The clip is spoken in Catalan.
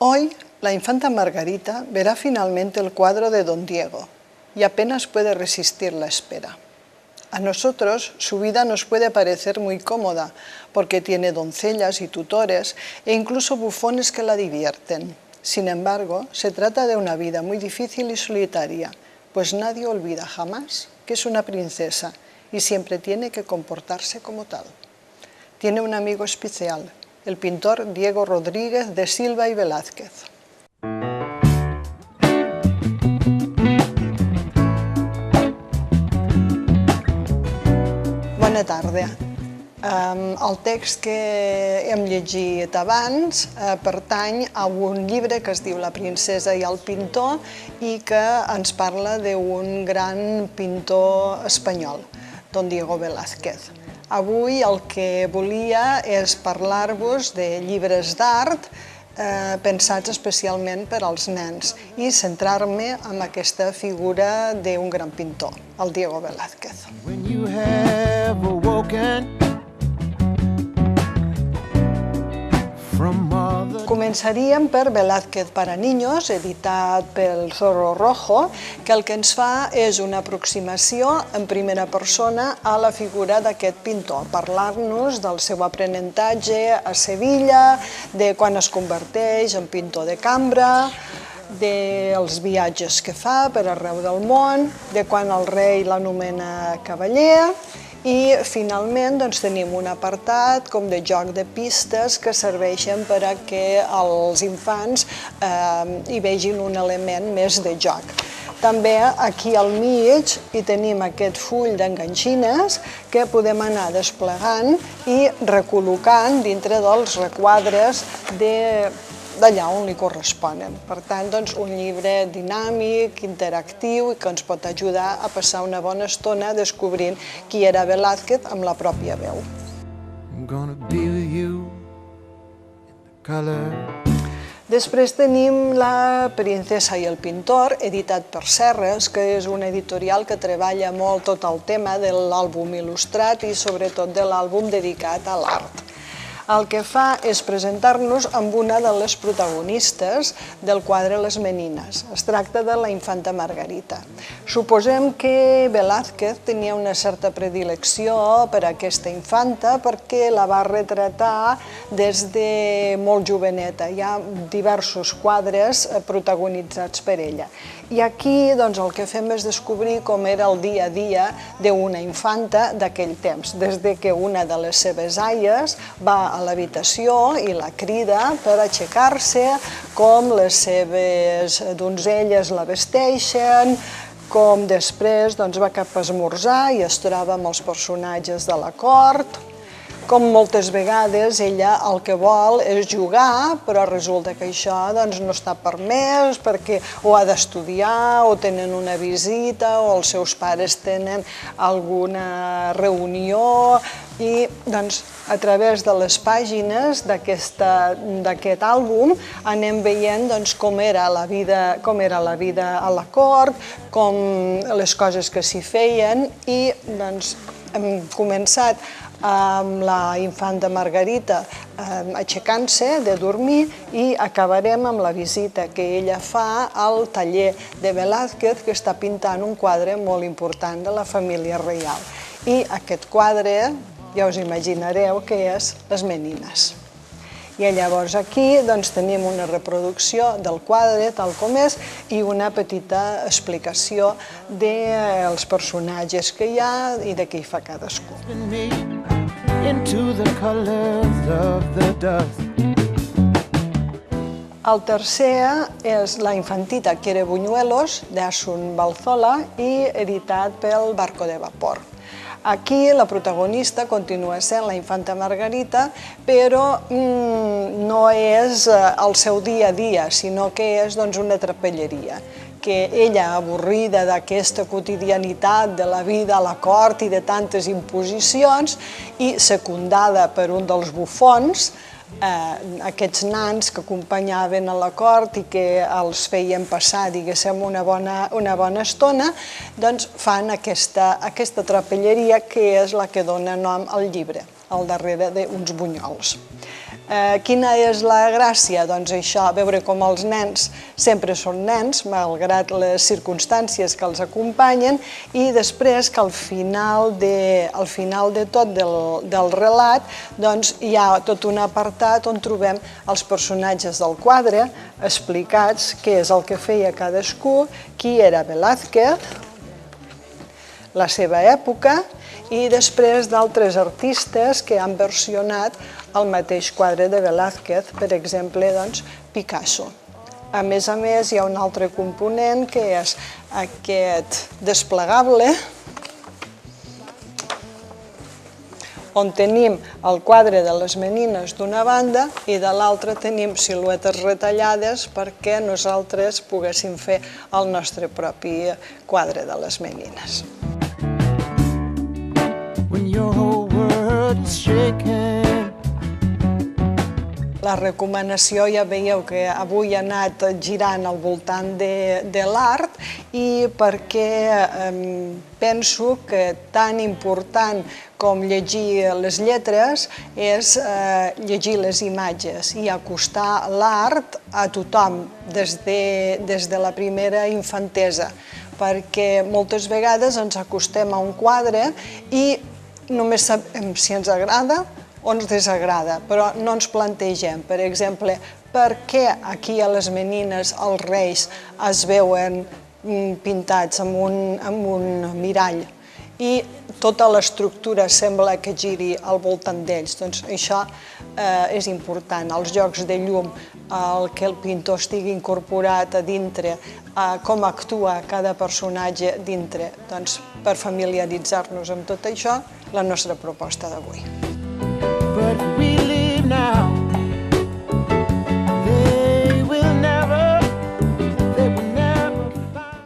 Hoy, la infanta Margarita verá finalmente el cuadro de Don Diego y apenas puede resistir la espera. A nosotros su vida nos puede parecer muy cómoda porque tiene doncellas y tutores e incluso bufones que la divierten. Sin embargo, se trata de una vida muy difícil y solitaria, pues nadie olvida jamás que es una princesa y siempre tiene que comportarse como tal. Tiene un amigo especial, el pintor Diego Rodríguez de Silva y Velázquez. Bona tarda. El text que hem llegit abans pertany a un llibre que es diu La princesa i el pintor i que ens parla d'un gran pintor espanyol, Don Diego Velázquez. Avui el que volia és parlar-vos de llibres d'art pensats especialment per als nens i centrar-me en aquesta figura d'un gran pintor, el Diego Velázquez. Començaríem per Velázquez para niños, editat pel Zorro Rojo, que el que ens fa és una aproximació en primera persona a la figura d'aquest pintor, parlar-nos del seu aprenentatge a Sevilla, de quan es converteix en pintor de cambra, dels viatges que fa per arreu del món, de quan el rei l'anomena cavaller, i finalment tenim un apartat com de joc de pistes que serveixen per a que els infants hi vegin un element més de joc. També aquí al mig hi tenim aquest full d'enganxines que podem anar desplegant i recol·locant dintre dels requadres d'allà on li corresponen. Per tant, un llibre dinàmic, interactiu i que ens pot ajudar a passar una bona estona descobrint qui era Velázquez amb la pròpia veu. Després tenim La princesa i el pintor, editat per Serres, que és una editorial que treballa molt tot el tema de l'àlbum il·lustrat i sobretot de l'àlbum dedicat a l'art. El que fa és presentar-nos amb una de les protagonistes del quadre Les Menines. Es tracta de la infanta Margarita. Suposem que Velázquez tenia una certa predilecció per aquesta infanta perquè la va retratar des de molt joveneta. Hi ha diversos quadres protagonitzats per ella. I aquí el que fem és descobrir com era el dia a dia d'una infanta d'aquell temps, des que una de les seves aies va a l'habitació i la crida per aixecar-se, com les seves donzelles la vesteixen, com després va cap a esmorzar i es troba amb els personatges de la cort, com moltes vegades ella el que vol és jugar, però resulta que això no està permès perquè o ha d'estudiar o tenen una visita o els seus pares tenen alguna reunió i a través de les pàgines d'aquest àlbum anem veient com era la vida a la cort, com les coses que s'hi feien i hem començat amb la infanta Margarita aixecant-se de dormir i acabarem amb la visita que ella fa al taller de Velázquez, que està pintant un quadre molt important de la família reial. I aquest quadre, ja us imaginareu que és Les Menines. I llavors aquí tenim una reproducció del quadre tal com és i una petita explicació dels personatges que hi ha i de què hi fa cadascú. El tercer és La infantita quiere buñuelos, d'Asun Balzola i editat pel Barco de Vapor. Aquí la protagonista continua sent la infanta Margarita, però no és el seu dia a dia, sinó que és una trapelleria, que ella, avorrida d'aquesta quotidianitat de la vida a la cort i de tantes imposicions, i secundada per un dels bufons, aquests nans que acompanyaven a la cort i que els feien passar, diguéssim, una bona estona, doncs fan aquesta trapelleria que és la que dona nom al llibre, al darrere d'uns bunyols. Quina és la gràcia? Doncs això, veure com els nens sempre són nens, malgrat les circumstàncies que els acompanyen, i després que al final de tot del relat hi ha tot un apartat on trobem els personatges del quadre explicats, què és el que feia cadascú, qui era Velázquez, la seva època, i després d'altres artistes que han versionat el mateix quadre de Velázquez, per exemple, Picasso. A més, hi ha un altre component que és aquest desplegable, on tenim el quadre de les menines d'una banda i de l'altra tenim siluetes retallades perquè nosaltres poguéssim fer el nostre propi quadre de les menines. La recomanació ja veieu que avui ha anat girant al voltant de l'art i perquè penso que tan important com llegir les lletres és llegir les imatges i acostar l'art a tothom des de la primera infantesa, perquè moltes vegades ens acostem a un quadre i només sabem si ens agrada o ens desagrada, però no ens plantegem, per exemple, per què aquí a les menines els reis es veuen pintats amb un mirall i tota l'estructura sembla que giri al voltant d'ells. Doncs això és important, els jocs de llum, el que el pintor estigui incorporat a dintre, com actua cada personatge dintre. Doncs per familiaritzar-nos amb tot això, la nostra proposta d'avui. But we live now